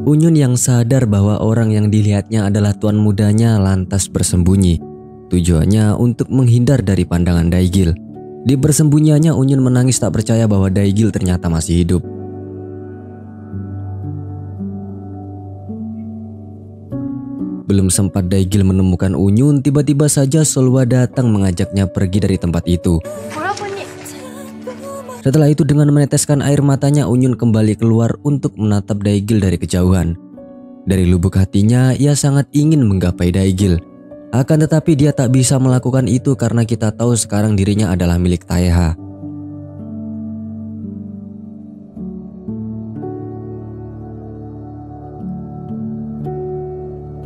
Unyun yang sadar bahwa orang yang dilihatnya adalah tuan mudanya lantas bersembunyi. Tujuannya untuk menghindar dari pandangan Daigil. Di persembunyiannya Unyun menangis tak percaya bahwa Daigil ternyata masih hidup. Belum sempat Daigil menemukan Unyun, tiba-tiba saja Solwa datang mengajaknya pergi dari tempat itu. Setelah itu dengan meneteskan air matanya, Unyun kembali keluar untuk menatap Daigil dari kejauhan. Dari lubuk hatinya ia sangat ingin menggapai Daigil. Akan tetapi dia tak bisa melakukan itu karena kita tahu sekarang dirinya adalah milik Taeha.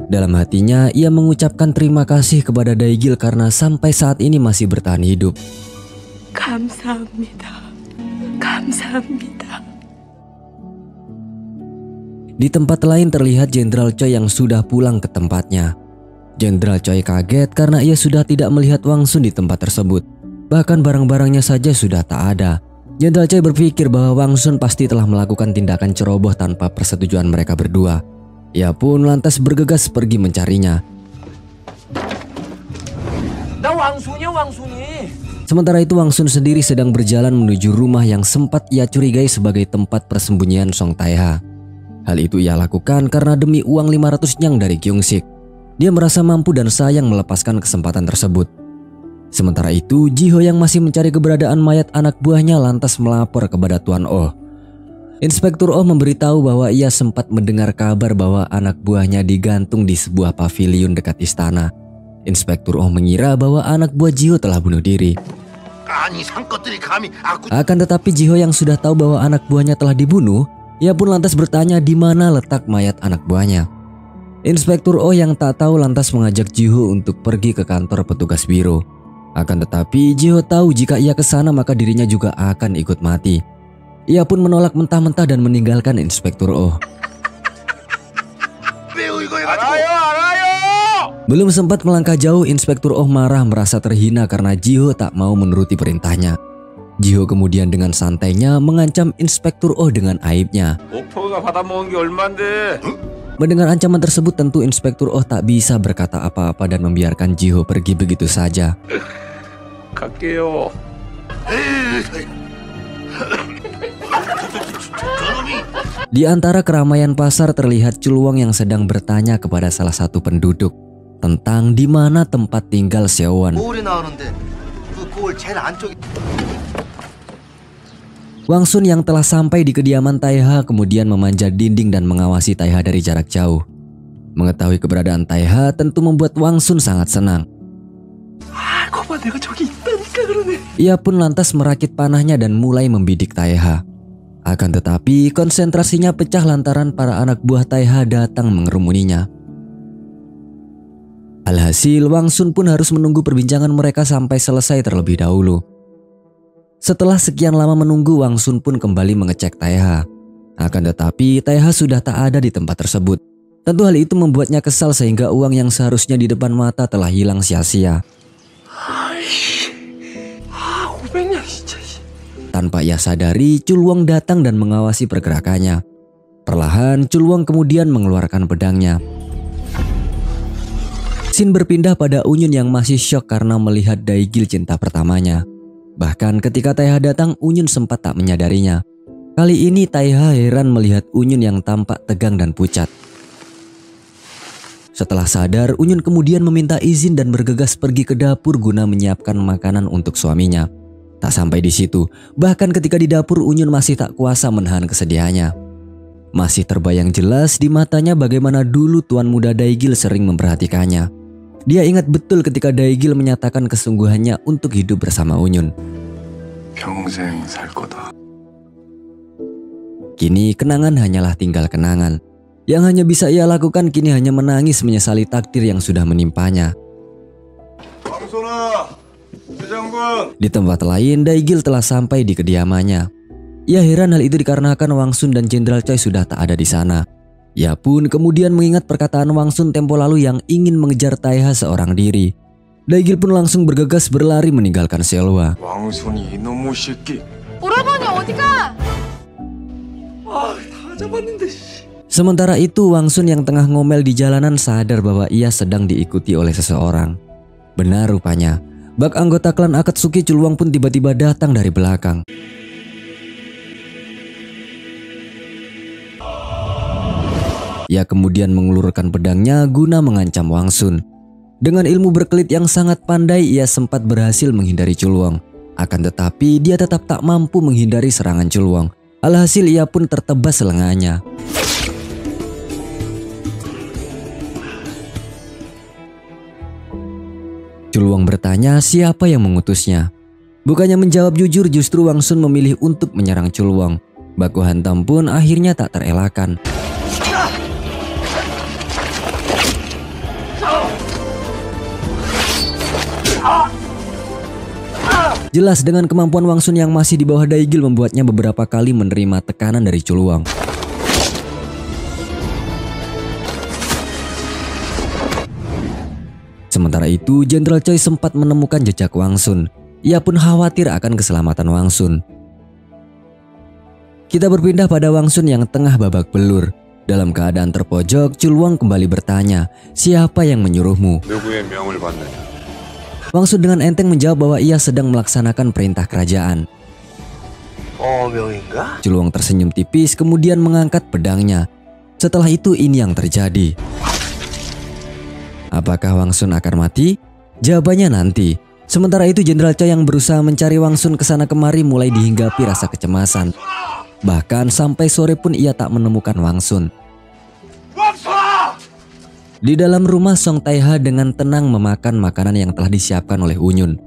Dalam hatinya ia mengucapkan terima kasih kepada Daigil karena sampai saat ini masih bertahan hidup. 감사합니다. 감사합니다. Di tempat lain terlihat Jenderal Choi yang sudah pulang ke tempatnya. Jenderal Choi kaget karena ia sudah tidak melihat Wang Sun di tempat tersebut. Bahkan barang-barangnya saja sudah tak ada. Jenderal Choi berpikir bahwa Wang Sun pasti telah melakukan tindakan ceroboh tanpa persetujuan mereka berdua. Ia pun lantas bergegas pergi mencarinya. Sementara itu Wang Sun sendiri sedang berjalan menuju rumah yang sempat ia curigai sebagai tempat persembunyian Song Taeha. Hal itu ia lakukan karena demi uang 500 nyang dari Kyungsik. Dia merasa mampu dan sayang melepaskan kesempatan tersebut. Sementara itu Jiho yang masih mencari keberadaan mayat anak buahnya lantas melapor kepada Tuan Oh. Inspektur Oh memberitahu bahwa ia sempat mendengar kabar bahwa anak buahnya digantung di sebuah pavilion dekat istana. Inspektur Oh mengira bahwa anak buah Jiho telah bunuh diri. Akan tetapi Jiho yang sudah tahu bahwa anak buahnya telah dibunuh, ia pun lantas bertanya di mana letak mayat anak buahnya. Inspektur Oh yang tak tahu lantas mengajak Jiho untuk pergi ke kantor petugas biro. Akan tetapi Jiho tahu jika ia ke sana maka dirinya juga akan ikut mati. Ia pun menolak mentah-mentah dan meninggalkan Inspektur Oh. Belum sempat melangkah jauh, Inspektur Oh marah merasa terhina karena Jiho tak mau menuruti perintahnya. Jiho kemudian dengan santainya mengancam Inspektur Oh dengan aibnya. Mendengar ancaman tersebut tentu Inspektur Oh tak bisa berkata apa-apa dan membiarkan Jiho pergi begitu saja. Di antara keramaian pasar terlihat Chulwong yang sedang bertanya kepada salah satu penduduk tentang di mana tempat tinggal Seowon. Wang Sun yang telah sampai di kediaman Taeha kemudian memanjat dinding dan mengawasi Taeha dari jarak jauh. Mengetahui keberadaan Taeha tentu membuat Wang Sun sangat senang. Ia pun lantas merakit panahnya dan mulai membidik Taeha. Akan tetapi konsentrasinya pecah lantaran para anak buah Taeha datang mengerumuninya. Alhasil Wang Sun pun harus menunggu perbincangan mereka sampai selesai terlebih dahulu. Setelah sekian lama menunggu, Wang Sun pun kembali mengecek Taeha. Akan tetapi Taeha sudah tak ada di tempat tersebut. Tentu hal itu membuatnya kesal sehingga uang yang seharusnya di depan mata telah hilang sia-sia. Tanpa ia sadari, Chulwong datang dan mengawasi pergerakannya. Perlahan Chulwong kemudian mengeluarkan pedangnya. Scene berpindah pada Unyun yang masih syok karena melihat Daigil cinta pertamanya. Bahkan ketika Taeha datang, Unyun sempat tak menyadarinya. Kali ini Taeha heran melihat Unyun yang tampak tegang dan pucat. Setelah sadar, Unyun kemudian meminta izin dan bergegas pergi ke dapur guna menyiapkan makanan untuk suaminya. Tak sampai di situ, bahkan ketika di dapur Unyun masih tak kuasa menahan kesedihannya. Masih terbayang jelas di matanya bagaimana dulu tuan muda Daigil sering memperhatikannya. Dia ingat betul ketika Daigil menyatakan kesungguhannya untuk hidup bersama Unyun. Kini kenangan hanyalah tinggal kenangan. Yang hanya bisa ia lakukan kini hanya menangis menyesali takdir yang sudah menimpanya. Di tempat lain, Daigil telah sampai di kediamannya. Ia heran hal itu dikarenakan Wang Sun dan Jenderal Choi sudah tak ada di sana. Ia pun kemudian mengingat perkataan Wang Sun tempo lalu yang ingin mengejar Taeha seorang diri. Daigil pun langsung bergegas berlari meninggalkan Seolwa. Sementara itu Wang Sun yang tengah ngomel di jalanan sadar bahwa ia sedang diikuti oleh seseorang. Benar rupanya, bak anggota klan Akatsuki Chulwang pun tiba-tiba datang dari belakang. Ia kemudian mengulurkan pedangnya guna mengancam Wang Sun. Dengan ilmu berkelit yang sangat pandai, ia sempat berhasil menghindari Chulwang. Akan tetapi dia tetap tak mampu menghindari serangan Chulwang. Alhasil ia pun tertebas lengannya. Chulwang bertanya siapa yang mengutusnya. Bukannya menjawab jujur, justru Wang Sun memilih untuk menyerang Chulwang. Baku hantam pun akhirnya tak terelakkan. Jelas dengan kemampuan Wang Sun yang masih di bawah Daigil membuatnya beberapa kali menerima tekanan dari Chulwang. Sementara itu, Jenderal Choi sempat menemukan jejak Wang Sun. Ia pun khawatir akan keselamatan Wang Sun. Kita berpindah pada Wang Sun yang tengah babak belur. Dalam keadaan terpojok, Chulwang kembali bertanya, siapa yang menyuruhmu? Wang Sun dengan enteng menjawab bahwa ia sedang melaksanakan perintah kerajaan. Chulwang tersenyum tipis kemudian mengangkat pedangnya. Setelah itu ini yang terjadi. Apakah Wang Sun akan mati? Jawabannya nanti. Sementara itu Jenderal Choi yang berusaha mencari Wang Sun kesana kemari mulai dihinggapi rasa kecemasan. Bahkan sampai sore pun ia tak menemukan Wang Sun. Di dalam rumah, Song Taiha dengan tenang memakan makanan yang telah disiapkan oleh Unyun.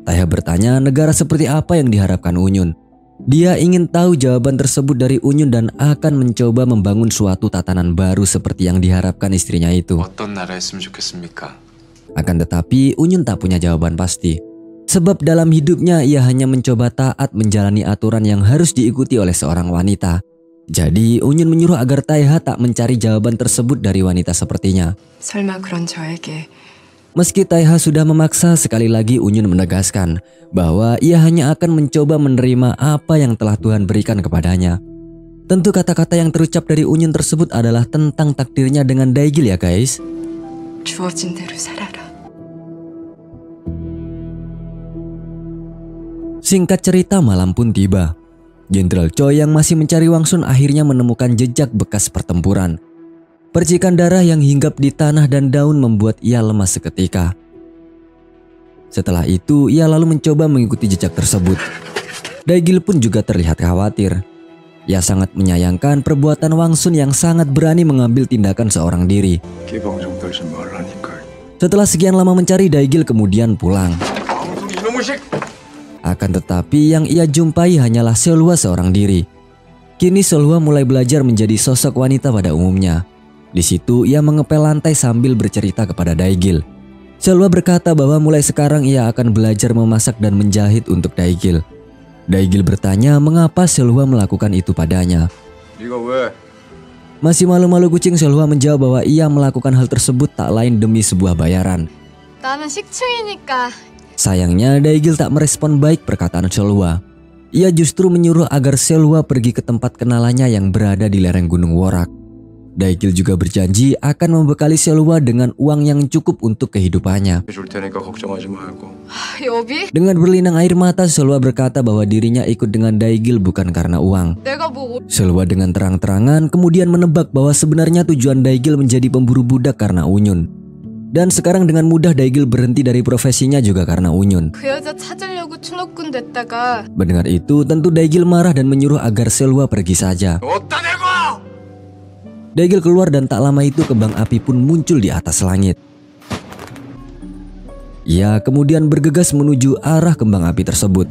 Taiha bertanya negara seperti apa yang diharapkan Unyun. Dia ingin tahu jawaban tersebut dari Unyun dan akan mencoba membangun suatu tatanan baru seperti yang diharapkan istrinya itu. Akan tetapi Unyun tak punya jawaban pasti. Sebab dalam hidupnya ia hanya mencoba taat menjalani aturan yang harus diikuti oleh seorang wanita. Jadi Unyun menyuruh agar Taiha tak mencari jawaban tersebut dari wanita sepertinya. Meski Taiha sudah memaksa, sekali lagi Unyun menegaskan bahwa ia hanya akan mencoba menerima apa yang telah Tuhan berikan kepadanya. Tentu kata-kata yang terucap dari Unyun tersebut adalah tentang takdirnya dengan Daigil ya guys. Singkat cerita, malam pun tiba. Jenderal Choi yang masih mencari Wang Sun akhirnya menemukan jejak bekas pertempuran. Percikan darah yang hinggap di tanah dan daun membuat ia lemas seketika. Setelah itu, ia lalu mencoba mengikuti jejak tersebut. Daigil pun juga terlihat khawatir. Ia sangat menyayangkan perbuatan Wang Sun yang sangat berani mengambil tindakan seorang diri. Setelah sekian lama mencari, Daigil kemudian pulang. Akan tetapi yang ia jumpai hanyalah Seolhua seorang diri. Kini Seolhua mulai belajar menjadi sosok wanita pada umumnya. Di situ ia mengepel lantai sambil bercerita kepada Daigil. Seolhua berkata bahwa mulai sekarang ia akan belajar memasak dan menjahit untuk Daigil. Daigil bertanya mengapa Seolhua melakukan itu padanya. Masih malu-malu kucing, Seolhua menjawab bahwa ia melakukan hal tersebut tak lain demi sebuah bayaran. Sayangnya Daigil tak merespon baik perkataan Seolhua. Ia justru menyuruh agar Seolhua pergi ke tempat kenalannya yang berada di lereng Gunung Worak. Daigil juga berjanji akan membekali Seolhua dengan uang yang cukup untuk kehidupannya. Dengan berlinang air mata, Seolhua berkata bahwa dirinya ikut dengan Daigil bukan karena uang. Seolhua dengan terang-terangan kemudian menebak bahwa sebenarnya tujuan Daigil menjadi pemburu budak karena Unyun. Dan sekarang dengan mudah Daigil berhenti dari profesinya juga karena Unyun. Mendengar itu, tentu Daigil marah dan menyuruh agar Seolhua pergi saja. Daigil keluar dan tak lama itu kembang api pun muncul di atas langit. Ia kemudian bergegas menuju arah kembang api tersebut.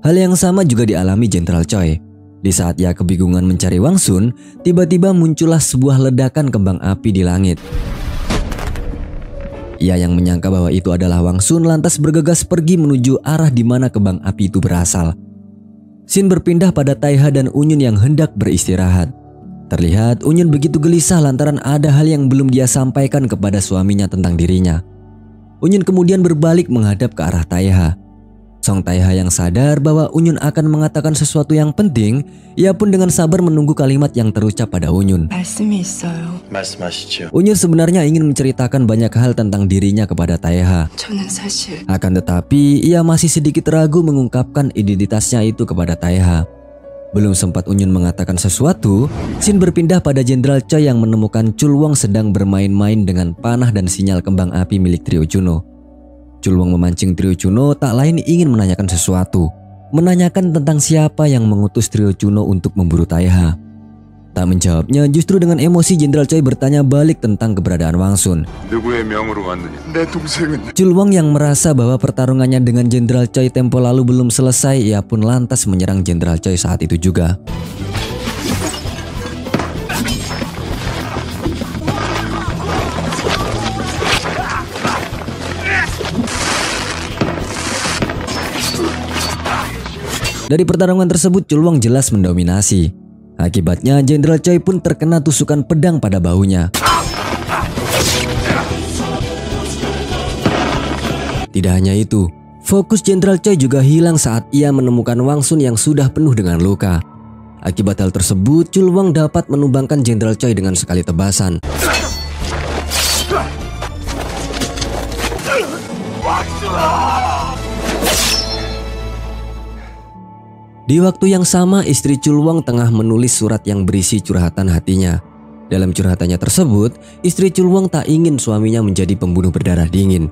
Hal yang sama juga dialami Jenderal Choi. Di saat ia kebingungan mencari Wang Sun, tiba-tiba muncullah sebuah ledakan kembang api di langit. Ia yang menyangka bahwa itu adalah Wang Sun lantas bergegas pergi menuju arah di mana kembang api itu berasal. Scene berpindah pada Taiha dan Unyun yang hendak beristirahat. Terlihat Unyun begitu gelisah lantaran ada hal yang belum dia sampaikan kepada suaminya tentang dirinya. Unyun kemudian berbalik menghadap ke arah Taiha. Song Taiha yang sadar bahwa Unyun akan mengatakan sesuatu yang penting, ia pun dengan sabar menunggu kalimat yang terucap pada Unyun. 말씀이 있어요. 말씀하시죠. Unyun sebenarnya ingin menceritakan banyak hal tentang dirinya kepada Taiha. 저는 사실 Akan tetapi, ia masih sedikit ragu mengungkapkan identitasnya itu kepada Taiha. Belum sempat Unyun mengatakan sesuatu, scene berpindah pada Jenderal Choi yang menemukan Chulwong sedang bermain-main dengan panah dan sinyal kembang api milik trio Chuno. Chulwong memancing trio Chuno tak lain ingin menanyakan sesuatu. Menanyakan tentang siapa yang mengutus trio Chuno untuk memburu Taiha. Tak menjawabnya, justru dengan emosi Jenderal Choi bertanya balik tentang keberadaan Wang Sun. 누구의 명으로 왔느냐? 내 동생은 Chulwong yang merasa bahwa pertarungannya dengan Jenderal Choi tempo lalu belum selesai, ia pun lantas menyerang Jenderal Choi saat itu juga. Dari pertarungan tersebut Chulwong jelas mendominasi. Akibatnya Jenderal Choi pun terkena tusukan pedang pada bahunya. Tidak hanya itu, fokus Jenderal Choi juga hilang saat ia menemukan Wang Sun yang sudah penuh dengan luka. Akibat hal tersebut, Chulwong dapat menumbangkan Jenderal Choi dengan sekali tebasan. Di waktu yang sama, istri Chulwong tengah menulis surat yang berisi curhatan hatinya. Dalam curhatannya tersebut, istri Chulwong tak ingin suaminya menjadi pembunuh berdarah dingin.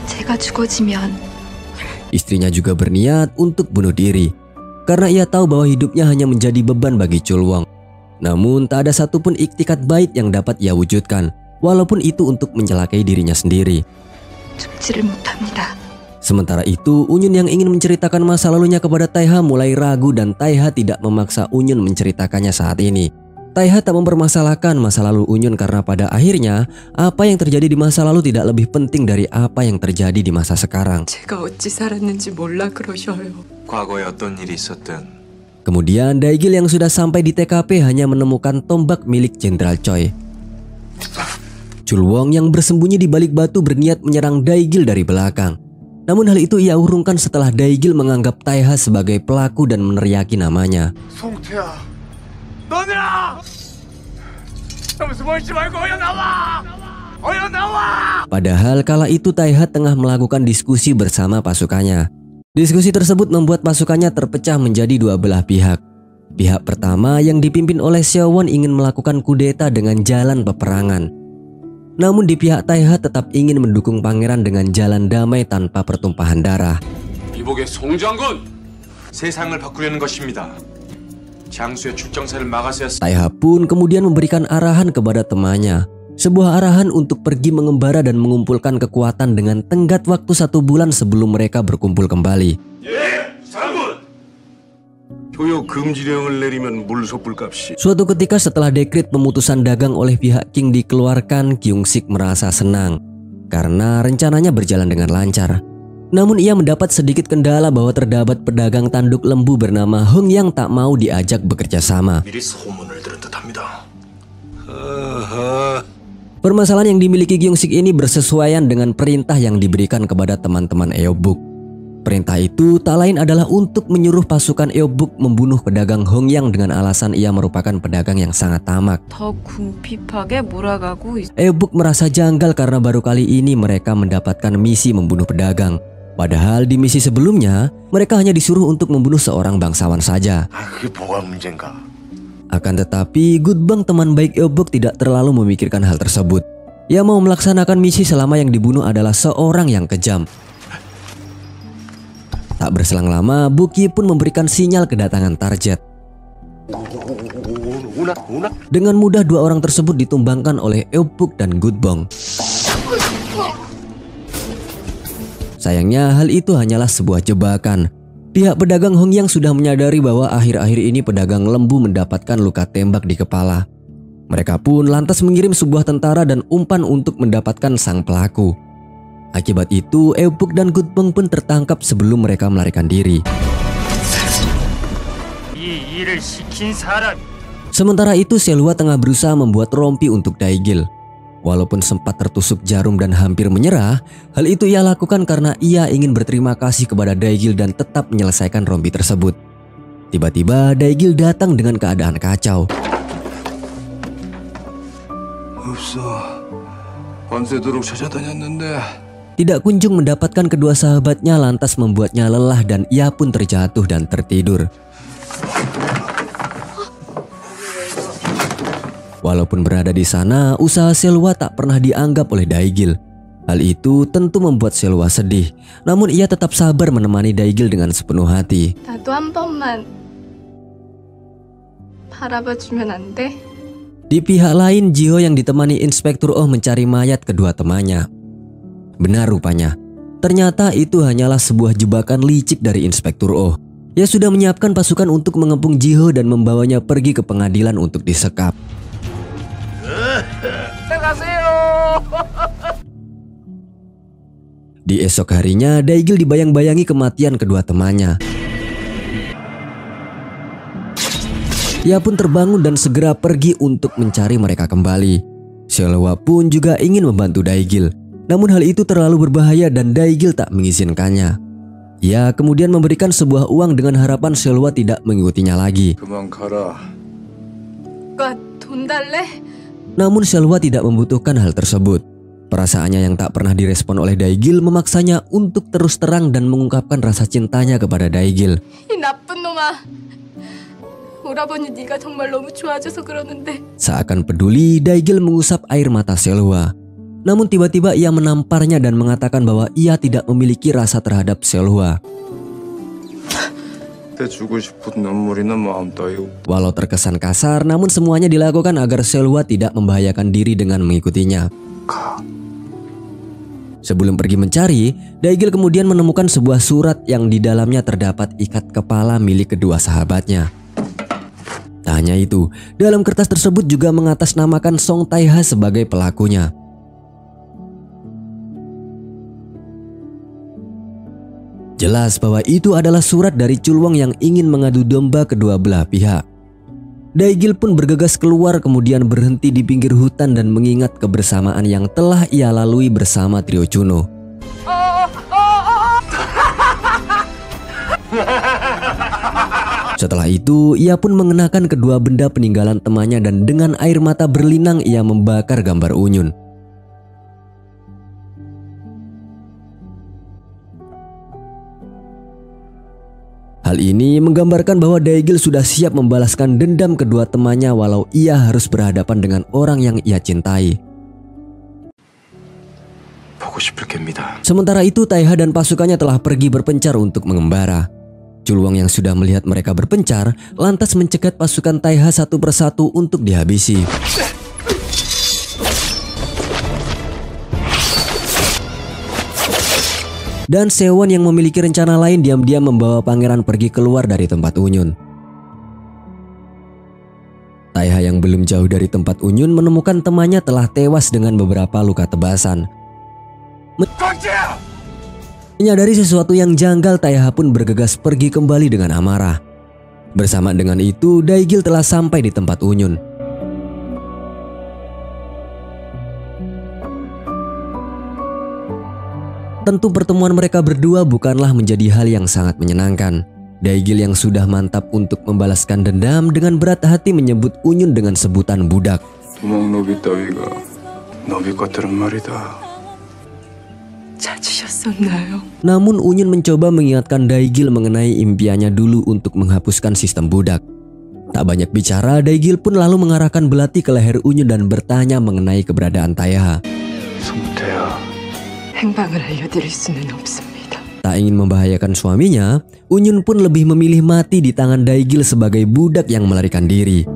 제가 죽어지면 Istrinya juga berniat untuk bunuh diri, karena ia tahu bahwa hidupnya hanya menjadi beban bagi Chulwong. Namun tak ada satupun iktikat baik yang dapat ia wujudkan, walaupun itu untuk mencelakai dirinya sendiri. 죽지를 못합니다. Sementara itu, Unyun yang ingin menceritakan masa lalunya kepada Taiha mulai ragu dan Taiha tidak memaksa Unyun menceritakannya saat ini. Taiha tak mempermasalahkan masa lalu Unyun karena pada akhirnya apa yang terjadi di masa lalu tidak lebih penting dari apa yang terjadi di masa sekarang. 제가 어찌 살았는지 몰라 그러셔요. 과거에 어떤 일이 있었든 Kemudian Daigil yang sudah sampai di TKP hanya menemukan tombak milik Jenderal Choi. Chulwong yang bersembunyi di balik batu berniat menyerang Daigil dari belakang. Namun hal itu ia urungkan setelah Daigil menganggap Taiha sebagai pelaku dan meneriaki namanya. 송태야, 너냐? 숨어있지 말고 어여 나와! 어여 나와! Padahal kala itu Taiha tengah melakukan diskusi bersama pasukannya. Diskusi tersebut membuat pasukannya terpecah menjadi dua belah pihak. Pihak pertama yang dipimpin oleh Xiaowon ingin melakukan kudeta dengan jalan peperangan. Namun di pihak Taiha tetap ingin mendukung pangeran dengan jalan damai tanpa pertumpahan darah. 이복의 송장군, 세상을 바꾸려는 것입니다. 장수의 출정사를 막아서야. Taiha pun kemudian memberikan arahan kepada temannya. Sebuah arahan untuk pergi mengembara dan mengumpulkan kekuatan dengan tenggat waktu 1 bulan sebelum mereka berkumpul kembali. 장군. 교역 금지령을 내리면 물소불값이 Suatu ketika setelah dekret pemutusan dagang oleh pihak King dikeluarkan, Kyungsik merasa senang karena rencananya berjalan dengan lancar. Namun ia mendapat sedikit kendala bahwa terdapat pedagang tanduk lembu bernama Hung yang tak mau diajak bekerja sama. 미리 소문을 들은 듯합니다. Permasalahan yang dimiliki Kyungsik ini bersesuaian dengan perintah yang diberikan kepada teman-teman Eobuk. Perintah itu tak lain adalah untuk menyuruh pasukan Eobuk membunuh pedagang Hong Yang dengan alasan ia merupakan pedagang yang sangat tamak. 더 궁핍하게 몰아가고 있... Eobuk merasa janggal karena baru kali ini mereka mendapatkan misi membunuh pedagang. Padahal di misi sebelumnya, mereka hanya disuruh untuk membunuh seorang bangsawan saja. 그게 뭐가 문제인가? Akan tetapi, Gudbang teman baik Eobuk tidak terlalu memikirkan hal tersebut. Ia mau melaksanakan misi selama yang dibunuh adalah seorang yang kejam. Tak berselang lama, Buki pun memberikan sinyal kedatangan target. Dengan mudah dua orang tersebut ditumbangkan oleh Eobuk dan Gudbang. Sayangnya hal itu hanyalah sebuah jebakan. Pihak pedagang Hong Yang sudah menyadari bahwa akhir-akhir ini pedagang lembu mendapatkan luka tembak di kepala. Mereka pun lantas mengirim sebuah tentara dan umpan untuk mendapatkan sang pelaku. Akibat itu, Eobuk dan Gudbang pun tertangkap sebelum mereka melarikan diri. Sementara itu, Selwa tengah berusaha membuat rompi untuk Daigil. Walaupun sempat tertusuk jarum dan hampir menyerah, hal itu ia lakukan karena ia ingin berterima kasih kepada Daegil dan tetap menyelesaikan rompi tersebut. Tiba-tiba Daegil datang dengan keadaan kacau. Tidak kunjung mendapatkan kedua sahabatnya lantas membuatnya lelah dan ia pun terjatuh dan tertidur. Walaupun berada di sana, usaha Selwa tak pernah dianggap oleh Daegil. Hal itu tentu membuat Selwa sedih. Namun ia tetap sabar menemani Daegil dengan sepenuh hati. 나도 한 번만 바라봐주면 안 돼? Di pihak lain, Jiho yang ditemani Inspektur Oh mencari mayat kedua temannya. Benar rupanya, ternyata itu hanyalah sebuah jebakan licik dari Inspektur Oh. Ia sudah menyiapkan pasukan untuk mengepung Jiho dan membawanya pergi ke pengadilan untuk disekap. Di esok harinya, Daegil dibayang-bayangi kematian kedua temannya. Ia pun terbangun dan segera pergi untuk mencari mereka kembali. Selwa pun juga ingin membantu Daegil. Namun hal itu terlalu berbahaya dan Daegil tak mengizinkannya. Ia kemudian memberikan sebuah uang dengan harapan Selwa tidak mengikutinya lagi. 오빠 돈 달래? Namun Selwa tidak membutuhkan hal tersebut. Perasaannya yang tak pernah direspon oleh Daegil memaksanya untuk terus terang dan mengungkapkan rasa cintanya kepada Daegil. 이 나쁜 놈아. 오라버니 네가 정말 너무 좋아져서 그러는데. Seakan peduli, Daegil mengusap air mata Selwa. Namun tiba-tiba ia menamparnya dan mengatakan bahwa ia tidak memiliki rasa terhadap Selwa. Walau terkesan kasar, namun semuanya dilakukan agar Selwa tidak membahayakan diri dengan mengikutinya. Sebelum pergi mencari, Daegil kemudian menemukan sebuah surat yang di dalamnya terdapat ikat kepala milik kedua sahabatnya. Tak hanya itu, dalam kertas tersebut juga mengatasnamakan Song Taiha sebagai pelakunya. Jelas bahwa itu adalah surat dari Chulwang yang ingin mengadu domba kedua belah pihak. Daegil pun bergegas keluar kemudian berhenti di pinggir hutan dan mengingat kebersamaan yang telah ia lalui bersama trio Chuno. Setelah itu, ia pun mengenakan kedua benda peninggalan temannya dan dengan air mata berlinang ia membakar gambar Unyun. Hal ini menggambarkan bahwa Daegil sudah siap membalaskan dendam kedua temannya walau ia harus berhadapan dengan orang yang ia cintai. Sementara itu Taiha dan pasukannya telah pergi berpencar untuk mengembara. Chulwang yang sudah melihat mereka berpencar lantas mencegat pasukan Taiha satu persatu untuk dihabisi. Dan Sewon yang memiliki rencana lain diam-diam membawa pangeran pergi keluar dari tempat Unyun. Taiha yang belum jauh dari tempat Unyun menemukan temannya telah tewas dengan beberapa luka tebasan. Menyadari sesuatu yang janggal, Taiha pun bergegas pergi kembali dengan amarah. Bersama dengan itu, Daegil telah sampai di tempat Unyun. Tentu pertemuan mereka berdua bukanlah menjadi hal yang sangat menyenangkan. Daegil yang sudah mantap untuk membalaskan dendam dengan berat hati menyebut Unyun dengan sebutan budak. Namun Unyun mencoba mengingatkan Daegil mengenai impiannya dulu untuk menghapuskan sistem budak. Tak banyak bicara, Daegil pun lalu mengarahkan belati ke leher Unyun dan bertanya mengenai keberadaan Taiha. 행방을 알려드릴 수는 없습니다. Tak ingin membahayakan suaminya, Unyun pun lebih memilih mati di tangan Daegil sebagai budak yang melarikan diri.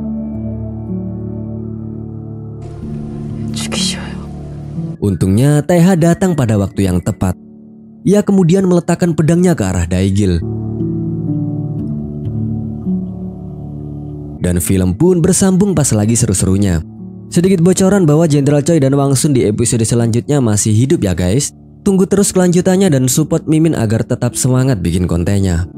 죽이셔요. Untungnya Taiha datang pada waktu yang tepat. Ia kemudian meletakkan pedangnya ke arah Daegil. Dan film pun bersambung pas lagi seru-serunya. Sedikit bocoran bahwa Jenderal Choi dan Wang Sun di episode selanjutnya masih hidup ya guys. Tunggu terus kelanjutannya dan support Mimin agar tetap semangat bikin kontennya.